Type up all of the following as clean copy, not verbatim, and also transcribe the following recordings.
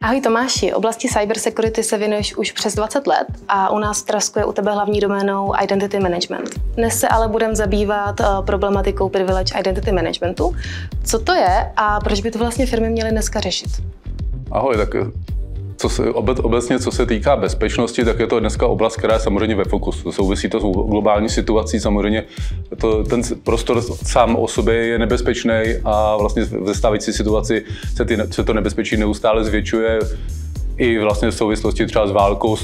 Ahoj Tomáši, oblasti cybersecurity se věnuješ už přes 20 let a u nás v Trasku je u tebe hlavní doménou Identity Management. Dnes se ale budeme zabývat problematikou Privilege Identity Managementu. Co to je a proč by to vlastně firmy měly dneska řešit? Ahoj, tak obecně co se týká bezpečnosti, tak je to dneska oblast, která je samozřejmě ve fokusu. Souvisí to s globální situací, samozřejmě ten prostor sám o sobě je nebezpečný a vlastně ve stávající situaci se to nebezpečí neustále zvětšuje. I vlastně v souvislosti třeba s válkou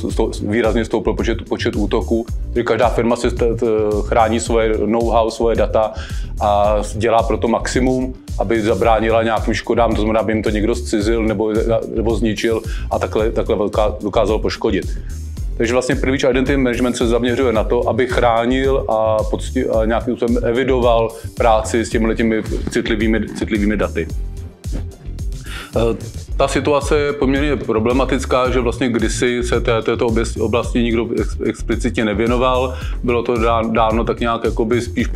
výrazně stoupl počet útoků. Každá firma si chrání svoje know-how, svoje data a dělá proto maximum, aby zabránila nějakým škodám, to znamená, aby jim to někdo zcizil nebo zničil a takhle dokázal poškodit. Takže vlastně Privilege Identity Management se zaměřuje na to, aby chránil a nějakým způsobem evidoval práci s těmi citlivými daty. Ta situace je poměrně problematická, že vlastně kdysi se této oblasti nikdo explicitně nevěnoval. Bylo to dáno tak nějak jakoby spíš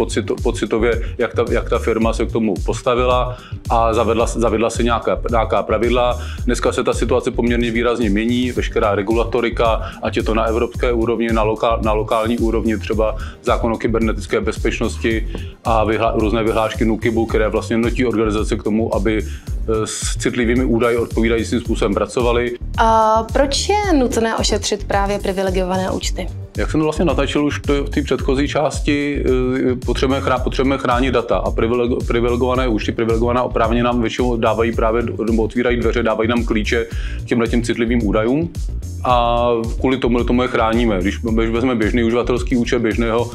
pocitově, jak ta firma se k tomu postavila a zavedla se nějaká pravidla. Dneska se ta situace poměrně výrazně mění, veškerá regulatorika, ať je to na evropské úrovni, na lokální úrovni, třeba zákon o kybernetické bezpečnosti a různé vyhlášky NÚKIBu, které vlastně nutí organizace k tomu, aby s citlivými údaji odpovídajícím způsobem pracovali. A proč je nutné ošetřit právě privilegované účty? Jak jsem to vlastně natáčel už v té předchozí části, potřebujeme chránit data a privilegované účty, privilegovaná oprávnění nám většinou dávají právě, nebo otvírají dveře, dávají nám klíče k těmhletěm citlivým údajům a kvůli tomu je chráníme. Když vezmeme běžný uživatelský účet běžného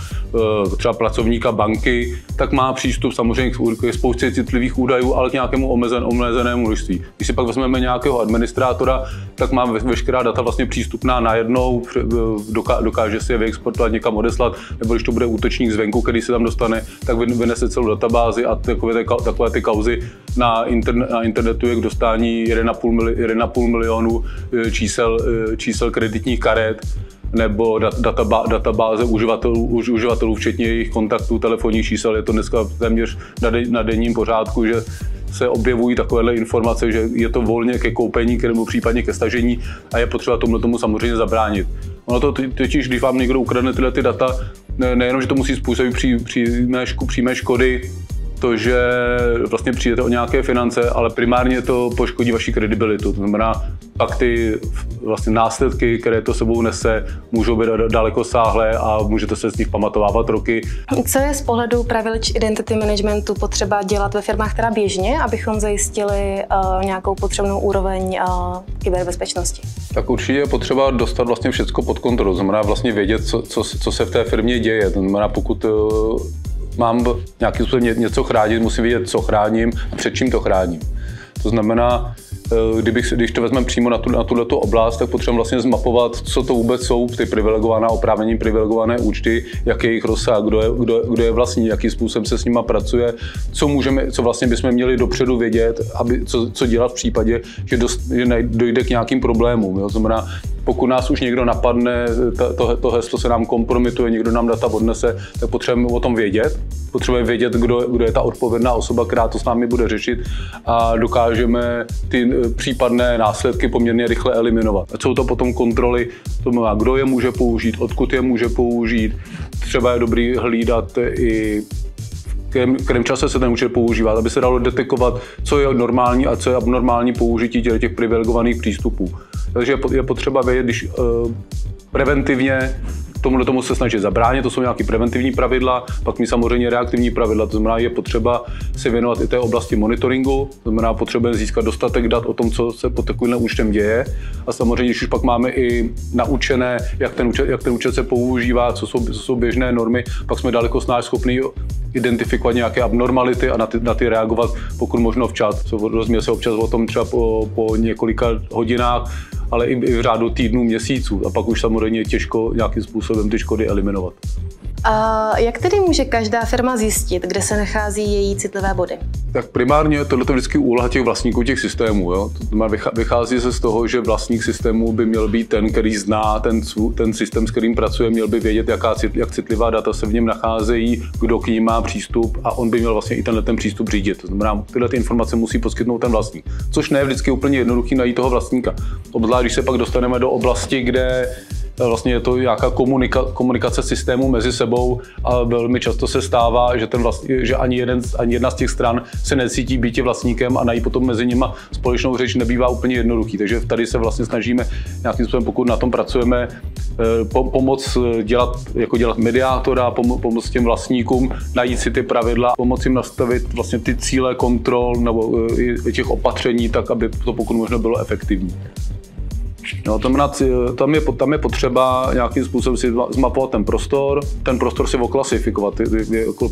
třeba pracovníka banky, tak má přístup samozřejmě k spoustě citlivých údajů, ale k nějakému omezenému množství. Když si pak vezmeme nějakého administrátora, tak má veškerá data vlastně přístupná najednou, dokáže si je vyexportovat, někam odeslat, nebo když to bude útočník zvenku, který se tam dostane, tak vynese celou databázi a takové ty kauzy na internetu je k dostání 1,5 milionu čísel kreditních karet, nebo databáze uživatelů, včetně jejich kontaktů, telefonních čísel. Je to dneska téměř na denním pořádku, že se objevují takovéhle informace, že je to volně ke koupení nebo případně ke stažení a je potřeba tomu samozřejmě zabránit. Ono to totiž, když vám někdo ukradne tyhle data, nejenom, že to musí způsobit přímé škody, to, že vlastně přijdete o nějaké finance, ale primárně to poškodí vaši kredibilitu. To znamená, pak ty vlastně následky, které to sebou nese, můžou být dalekosáhlé a můžete se z nich pamatovávat roky. Co je z pohledu Privilege Identity Managementu potřeba dělat ve firmách teda běžně, abychom zajistili nějakou potřebnou úroveň kyberbezpečnosti? Tak určitě je potřeba dostat vlastně všechno pod kontrolu. To znamená vlastně vědět, co se v té firmě děje. To znamená, pokud mám nějakým způsobem něco chránit, musím vědět, co chráním a před čím to chráním. To znamená, když to vezmeme přímo na tuto oblast, tak potřebujeme vlastně zmapovat, co to vůbec jsou ty oprávnění privilegované účty, jaký je jejich rozsah, kdo je vlastní, jakým způsobem se s nima pracuje, co vlastně bychom měli dopředu vědět, co dělat v případě, že dojde k nějakým problémům. Jo? To znamená, pokud nás už někdo napadne, to heslo se nám kompromituje, někdo nám data odnese, tak potřebujeme o tom vědět. Potřebujeme vědět, kdo je ta odpovědná osoba, která to s námi bude řešit a dokážeme ty případné následky poměrně rychle eliminovat. Jsou to potom kontroly, to znamená, kdo je může použít, odkud je může použít. Třeba je dobrý hlídat i v kterém čase se ten účet používá, aby se dalo detekovat, co je normální a co je abnormální použití těch privilegovaných přístupů. Takže je potřeba vědět, když preventivně tomu se snažit zabránit, to jsou nějaké preventivní pravidla, pak mít samozřejmě reaktivní pravidla, to znamená, je potřeba se věnovat i té oblasti monitoringu, to znamená, potřebujeme získat dostatek dat o tom, co se pod takovým účtem děje a samozřejmě, když už pak máme i naučené, jak ten účet se používá, co jsou běžné normy, pak jsme daleko snáž schopni identifikovat nějaké abnormality a na ty reagovat, pokud možno včas. Rozumíme se občas o tom třeba po několika hodinách, ale i v řádu týdnů, měsíců a pak už samozřejmě je těžko nějakým způsobem ty škody eliminovat. A jak tedy může každá firma zjistit, kde se nachází její citlivé body? Tak primárně tohle je vždycky úloha těch vlastníků těch systémů. Jo? Vychází se z toho, že vlastník systému by měl být ten, který zná ten systém, s kterým pracuje, měl by vědět, jak citlivá data se v něm nacházejí, kdo k ním má přístup a on by měl vlastně i ten přístup řídit. To znamená, tyhle ty informace musí poskytnout ten vlastník. Což ne je vždycky úplně jednoduchý najít toho vlastníka. Obzvlášť, když se pak dostaneme do oblasti, kde vlastně je to nějaká komunikace systému mezi sebou a velmi často se stává, že ani jedna z těch stran se necítí být vlastníkem a najít potom mezi nimi společnou řeč nebývá úplně jednoduchý. Takže tady se vlastně snažíme nějakým způsobem, pokud na tom pracujeme, pomoct dělat mediátora, pomoct těm vlastníkům najít si ty pravidla, pomoct jim nastavit vlastně ty cíle kontrol nebo těch opatření tak, aby to pokud možno bylo efektivní. No, tam je potřeba nějakým způsobem si zmapovat ten prostor si oklasifikovat.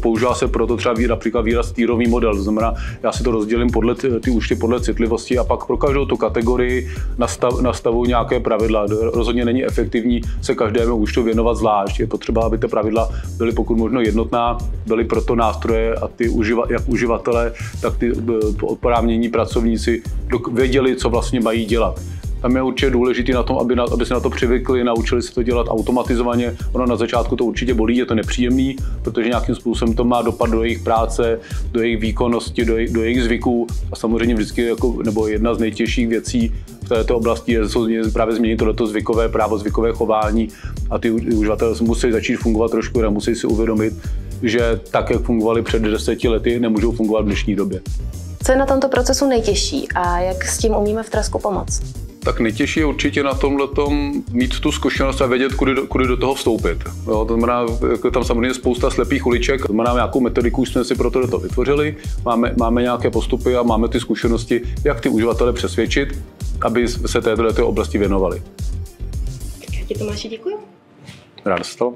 Používá se proto třeba například výraz týrový model, to znamená, já si to rozdělím podle ty účty podle citlivosti a pak pro každou tu kategorii nastavuji nějaké pravidla. Rozhodně není efektivní se každému účtu věnovat zvlášť. Je potřeba, aby ty pravidla byly pokud možno jednotná, byly proto nástroje a jak uživatelé, tak ty oprávnění pracovníci věděli, co vlastně mají dělat. Tam je určitě důležité na tom, aby se na to přivykli, naučili se to dělat automatizovaně. Ono na začátku to určitě bolí, je to nepříjemný, protože nějakým způsobem to má dopad do jejich práce, do jejich výkonnosti, do jejich zvyků. A samozřejmě vždycky nebo jedna z nejtěžších věcí v této oblasti je právě změnit tohleto zvykové právo, zvykové chování a ty uživatelé musí začít fungovat trošku a musí si uvědomit, že tak, jak fungovali před 10 lety, nemůžou fungovat v dnešní době. Co je na tomto procesu nejtěžší a jak s tím umíme v Trasku pomoct? Tak nejtěžší je určitě na tomhletom mít tu zkušenost a vědět, kudy do toho vstoupit. Jo, to znamená, tam samozřejmě spousta slepých uliček, to znamená, nějakou metodiku jsme si pro to vytvořili, máme nějaké postupy a máme ty zkušenosti, jak ty uživatele přesvědčit, aby se této oblasti věnovali. Tak já ti, Tomáši, děkuji. Rád se stalo.